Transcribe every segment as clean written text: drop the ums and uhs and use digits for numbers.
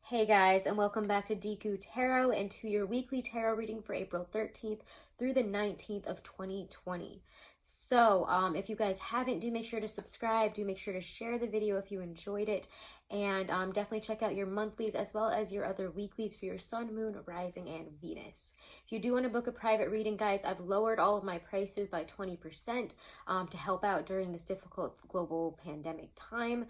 Hey guys, and welcome back to Deku Tarot and to your weekly tarot reading for April 13th through the 19th of 2020. So, if you guys haven't, do make sure to subscribe, do make sure to share the video if you enjoyed it, and definitely check out your monthlies as well as your other weeklies for your sun, moon, rising, and Venus. If you do want to book a private reading, guys, I've lowered all of my prices by 20% to help out during this difficult global pandemic time.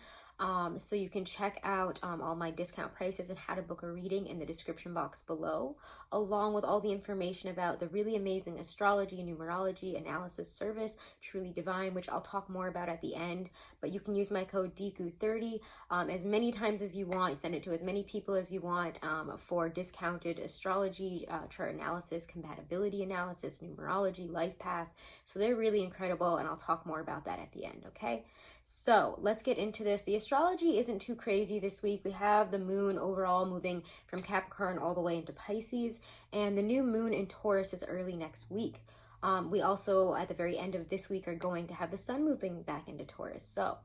So you can check out all my discount prices and how to book a reading in the description box below, along with all the information about the really amazing astrology, numerology, analysis service, Truly Divine, which I'll talk more about at the end. But you can use my code DEKU30 as many times as you want, send it to as many people as you want for discounted astrology, chart analysis, compatibility analysis, numerology, life path. So they're really incredible, and I'll talk more about that at the end, okay? So let's get into this. The astrology isn't too crazy this week. We have the moon overall moving from Capricorn all the way into Pisces, and the new moon in Taurus is early next week. We also, at the very end of this week, are going to have the sun moving back into Taurus. So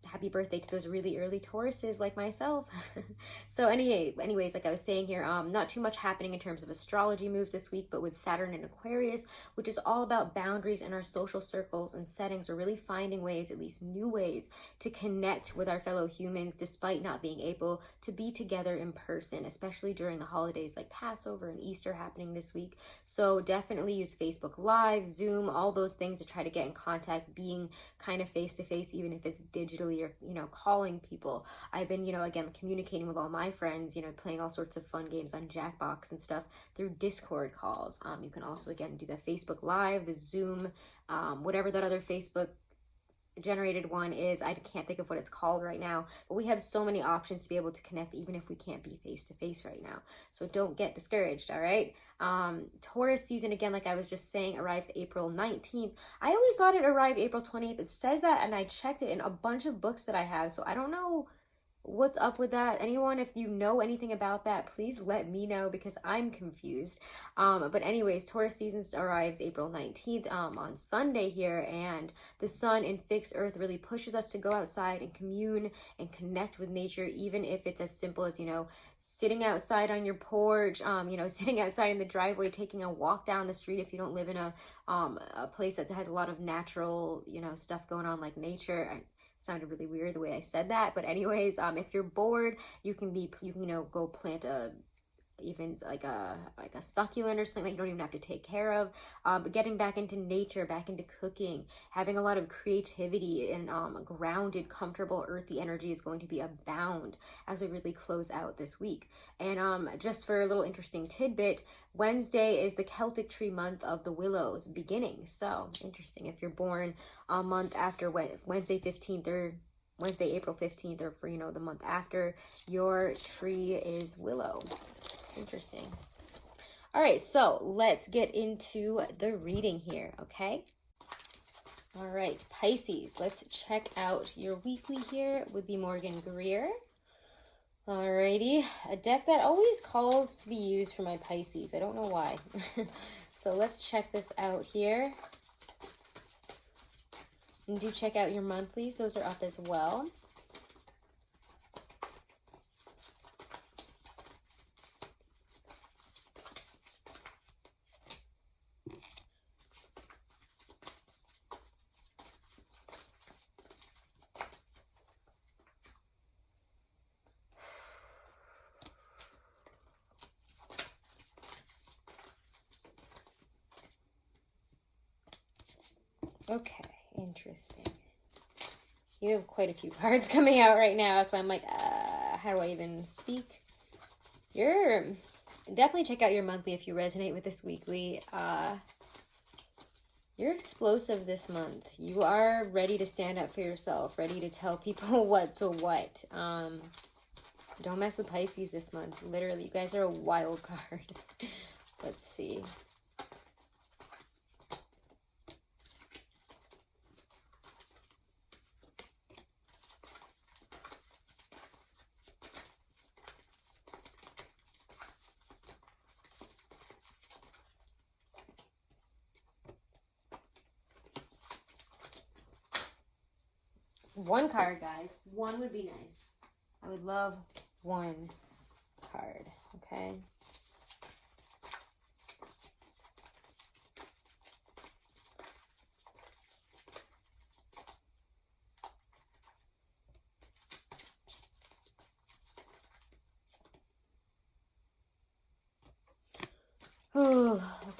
happy birthday to those really early Tauruses like myself. So anyways, like I was saying here, not too much happening in terms of astrology moves this week, but with Saturn in Aquarius, which is all about boundaries in our social circles and settings, we're really finding ways, at least new ways, to connect with our fellow humans despite not being able to be together in person, especially during the holidays like Passover and Easter happening this week. So definitely use Facebook Live, Zoom, all those things to try to get in contact, being kind of face-to-face, even if it's digitally, or calling people. I've been again communicating with all my friends, playing all sorts of fun games on Jackbox and stuff through Discord calls. You can also again do the Facebook Live, the Zoom, whatever that other Facebook generated one is. I can't think of what it's called right now, but we have so many options to be able to connect even if we can't be face to face right now. So don't get discouraged. All right. Taurus season, again, like I was just saying, arrives April 19th. I always thought it arrived April 20th. It says that, and I checked it in a bunch of books that I have, so I don't know what's up with that. Anyone, if you know anything about that, please let me know because I'm confused. But anyways, Taurus season arrives April 19th on Sunday here, and the sun in fixed earth really pushes us to go outside and commune and connect with nature, even if it's as simple as sitting outside on your porch, sitting outside in the driveway, taking a walk down the street if you don't live in a place that has a lot of natural stuff going on like nature. Sounded really weird the way I said that, but anyways, if you're bored, you can go plant even like a succulent or something that you don't even have to take care of. But getting back into nature, back into cooking, having a lot of creativity and grounded, comfortable, earthy energy is going to be abound as we really close out this week. And just for a little interesting tidbit, Wednesday is the Celtic tree month of the willows beginning. So interesting. If you're born a month after Wednesday 15th or Wednesday, April 15th, or for the month after, your tree is willow. Interesting. All right, so let's get into the reading here, okay? All right, Pisces, let's check out your weekly here with the Morgan Greer. Alrighty, a deck that always calls to be used for my Pisces. I don't know why. So let's check this out here. And do check out your monthlies. Those are up as well. Okay, interesting. You have quite a few cards coming out right now. That's why I'm like, how do I even speak? Definitely check out your monthly if you resonate with this weekly. You're explosive this month. You are ready to stand up for yourself, ready to tell people what's a what. Don't mess with Pisces this month. Literally, you guys are a wild card. Let's see. One card, guys. One would be nice. I would love one card, okay? Oh, okay.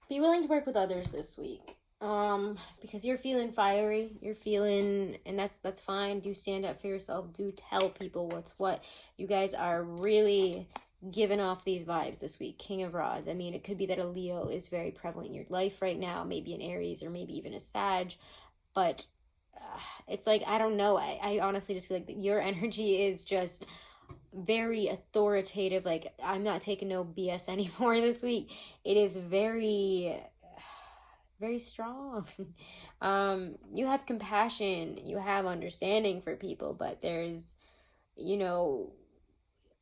Be willing to work with others this week. Because you're feeling fiery, you're feeling, and that's fine. Do stand up for yourself. Do tell people what's what. You guys are really giving off these vibes this week. King of Rods. I mean, it could be that a Leo is very prevalent in your life right now, maybe an Aries or maybe even a Sag, but it's like, I don't know. I honestly just feel like your energy is just very authoritative. Like, I'm not taking no BS anymore this week. It is very, very strong. You have compassion, you have understanding for people, but there's, you know,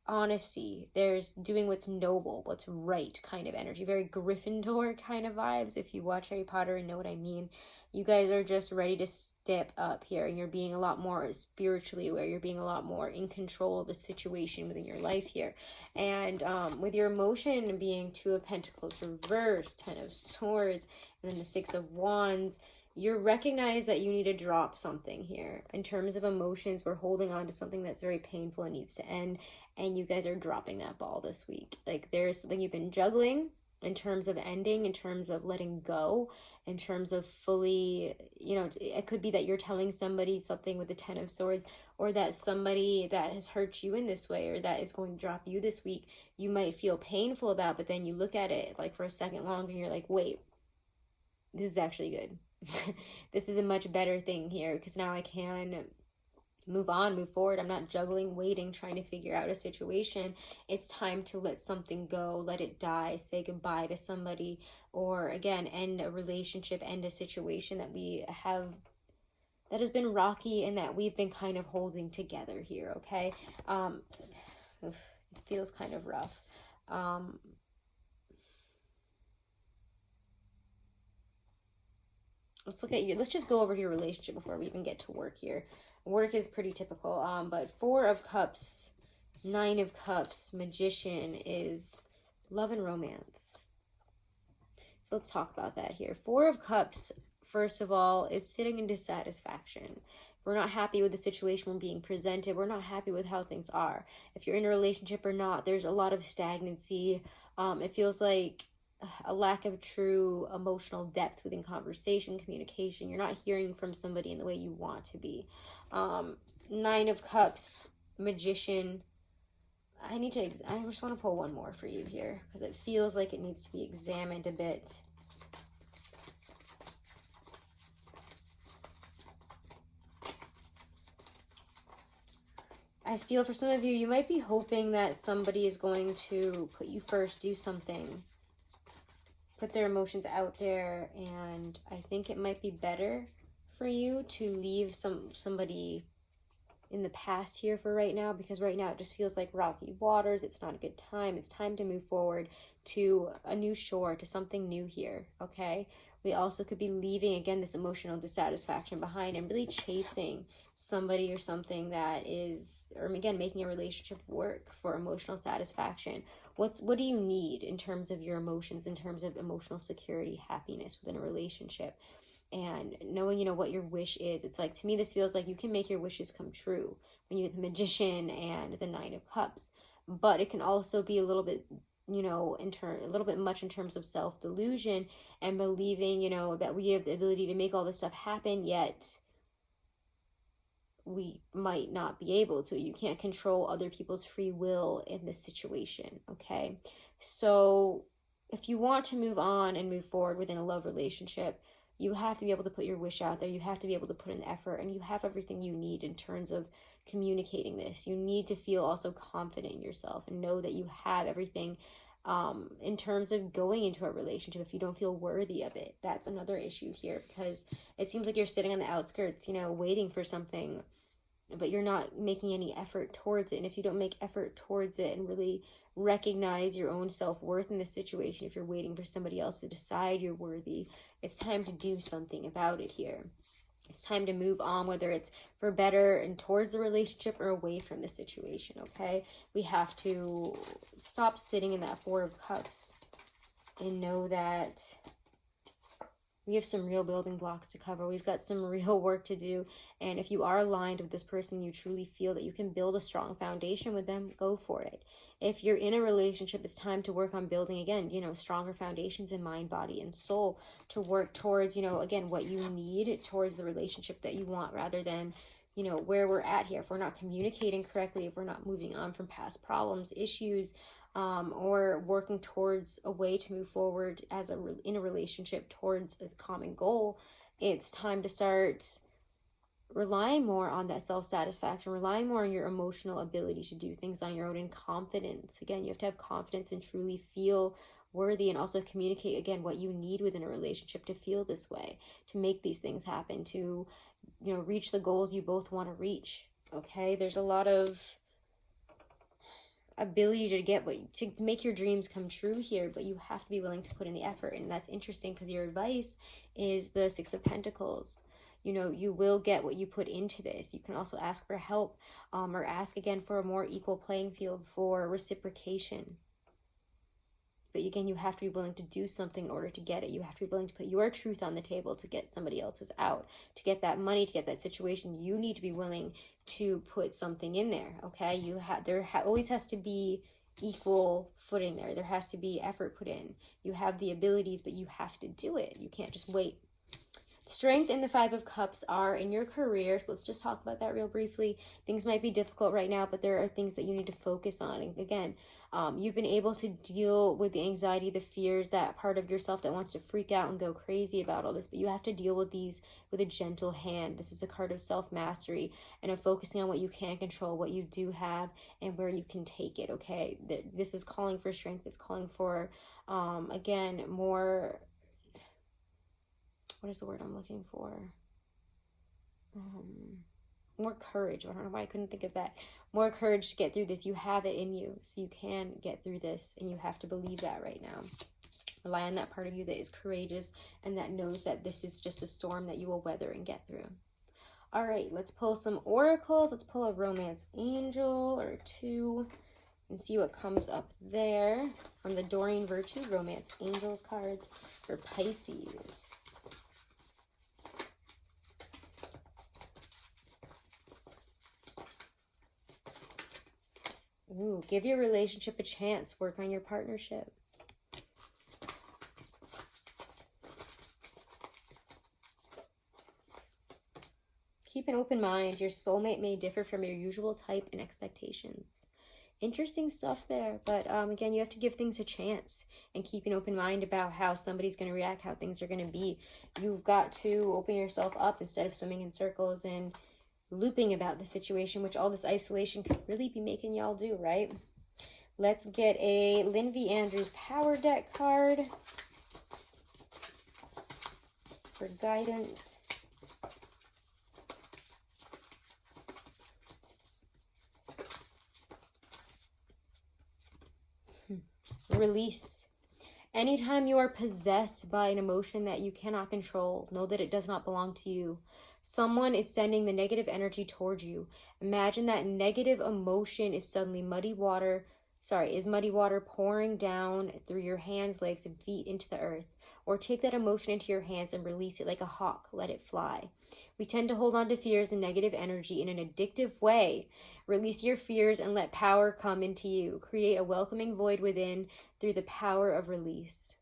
honesty, there's doing what's noble, what's right kind of energy. Very Gryffindor kind of vibes, if you watch Harry Potter and know what I mean. You guys are just ready to step up here, and you're being a lot more spiritually aware. You're being a lot more in control of the situation within your life here. And with your emotion being Two of Pentacles reversed, Ten of Swords, and then the Six of Wands, you recognize that you need to drop something here. In terms of emotions, we're holding on to something that's very painful and needs to end, and you guys are dropping that ball this week. Like, there's something you've been juggling in terms of ending, in terms of letting go, in terms of fully, you know, it could be that you're telling somebody something with the Ten of Swords, or that somebody that has hurt you in this way, or that is going to drop you this week, you might feel painful about, but then you look at it like for a second longer and you're like, wait, this is actually good. This is a much better thing here, because now I can move on, move forward. I'm not juggling, waiting, trying to figure out a situation. It's time to let something go, let it die, say goodbye to somebody, or again, end a relationship, end a situation that we have, that has been rocky and that we've been kind of holding together here, okay? It feels kind of rough. Let's look at you. Let's just go over your relationship before we even get to work here. Work is pretty typical. But Four of Cups, Nine of Cups, Magician is love and romance. So let's talk about that here. Four of Cups, first of all, is sitting in dissatisfaction. We're not happy with the situation we're being presented. We're not happy with how things are. If you're in a relationship or not, there's a lot of stagnancy. It feels like a lack of true emotional depth within conversation, communication. You're not hearing from somebody in the way you want to be. Nine of Cups, Magician. I just want to pull one more for you here, because it feels like it needs to be examined a bit. I feel for some of you, you might be hoping that somebody is going to put you first, do something, put their emotions out there, and I think it might be better for you to leave somebody in the past here for right now, because right now it just feels like rocky waters. It's not a good time. It's time to move forward to a new shore, to something new here, okay? We also could be leaving, again, this emotional dissatisfaction behind and really chasing somebody or something that is, or again, making a relationship work for emotional satisfaction. What do you need in terms of your emotions, in terms of emotional security, happiness within a relationship? And knowing, you know, what your wish is. It's like, to me, this feels like you can make your wishes come true when you get the Magician and the Nine of Cups. But it can also be a little bit, you know, a little bit much in terms of self-delusion and believing, you know, that we have the ability to make all this stuff happen, yet we might not be able to. You can't control other people's free will in this situation, okay? So if you want to move on and move forward within a love relationship, you have to be able to put your wish out there. You have to be able to put in effort, and you have everything you need in terms of communicating this. You need to feel also confident in yourself and know that you have everything in terms of going into a relationship. If you don't feel worthy of it, that's another issue here, because it seems like you're sitting on the outskirts, you know, waiting for something but you're not making any effort towards it. And if you don't make effort towards it and really recognize your own self-worth in this situation, if you're waiting for somebody else to decide you're worthy, it's time to do something about it here. It's time to move on, whether it's for better and towards the relationship or away from the situation, okay? We have to stop sitting in that Four of Cups and know that we have some real building blocks to cover. We've got some real work to do. And if you are aligned with this person, you truly feel that you can build a strong foundation with them, go for it. If you're in a relationship, it's time to work on building, again, you know, stronger foundations in mind, body, and soul to work towards, you know, again, what you need towards the relationship that you want, rather than, you know, where we're at here. If we're not communicating correctly, if we're not moving on from past problems, issues, or working towards a way to move forward as in a relationship towards a common goal, it's time to start relying more on that self-satisfaction, relying more on your emotional ability to do things on your own, and confidence. Again, you have to have confidence and truly feel worthy, and also communicate, again, what you need within a relationship to feel this way, to make these things happen, to, you know, reach the goals you both want to reach. Okay, there's a lot of ability to get to make your dreams come true here, but you have to be willing to put in the effort. And that's interesting because your advice is the Six of Pentacles. You know, you will get what you put into this. You can also ask for help, or ask again for a more equal playing field, for reciprocation. But again, you have to be willing to do something in order to get it. You have to be willing to put your truth on the table to get somebody else's out. To get that money, to get that situation, you need to be willing to put something in there, okay? There always has to be equal footing there. There has to be effort put in. You have the abilities, but you have to do it. You can't just wait. Strength and the Five of Cups are in your career. So let's just talk about that real briefly. Things might be difficult right now, but there are things that you need to focus on. And again, you've been able to deal with the anxiety, the fears, that part of yourself that wants to freak out and go crazy about all this. But you have to deal with these with a gentle hand. This is a card of self-mastery and of focusing on what you can control, what you do have, and where you can take it, okay? This is calling for strength. It's calling for, again, more... what is the word I'm looking for? More courage. I don't know why I couldn't think of that. More courage to get through this. You have it in you, so you can get through this, and you have to believe that right now. Rely on that part of you that is courageous and that knows that this is just a storm that you will weather and get through. All right, let's pull some oracles. Let's pull a romance angel or two and see what comes up there from the Doreen Virtue Romance Angels cards for Pisces. Ooh, give your relationship a chance. Work on your partnership. Keep an open mind. Your soulmate may differ from your usual type and expectations. Interesting stuff there. But again, you have to give things a chance and keep an open mind about how somebody's going to react, how things are going to be. You've got to open yourself up instead of swimming in circles and looping about the situation, which all this isolation could really be making y'all do, right? Let's get a Lindsay Andrews Power Deck card for guidance. Release. Anytime you are possessed by an emotion that you cannot control, know that it does not belong to you. Someone is sending the negative energy towards you. Imagine that negative emotion is suddenly muddy water pouring down through your hands, legs, and feet into the earth. Or take that emotion into your hands and release it like a hawk. Let it fly. We tend to hold on to fears and negative energy in an addictive way. Release your fears and let power come into you. Create a welcoming void within through the power of release.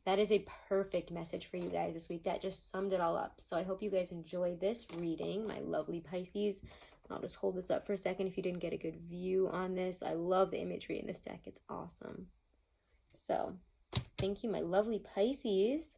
That is a perfect message for you guys this week. That just summed it all up. So I hope you guys enjoyed this reading, my lovely Pisces. I'll just hold this up for a second if you didn't get a good view on this. I love the imagery in this deck. It's awesome. So thank you, my lovely Pisces.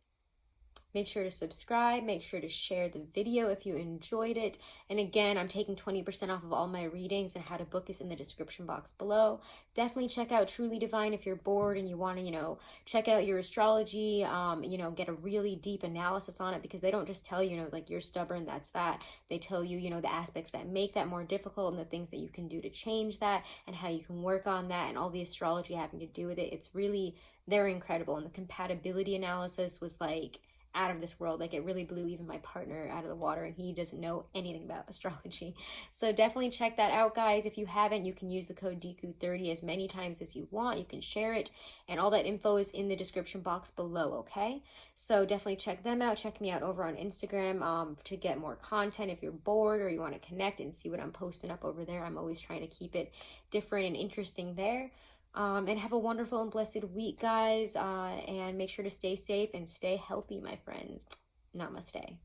Make sure to subscribe. Make sure to share the video if you enjoyed it. And again, I'm taking 20% off of all my readings, and how to book is in the description box below. Definitely check out Truly Divine if you're bored and you want to, check out your astrology, get a really deep analysis on it, because they don't just tell you, like, you're stubborn, that's that. They tell you, the aspects that make that more difficult and the things that you can do to change that and how you can work on that, and all the astrology having to do with it. It's really, they're incredible. And the compatibility analysis was like out of this world. Like, it really blew even my partner out of the water, and he doesn't know anything about astrology. So definitely check that out, guys. If you haven't, you can use the code DEKU30 as many times as you want. You can share it, and all that info is in the description box below, okay? So definitely check them out. Check me out over on Instagram to get more content if you're bored or you want to connect and see what I'm posting up over there. I'm always trying to keep it different and interesting there. And have a wonderful and blessed week, guys. And make sure to stay safe and stay healthy, my friends. Namaste.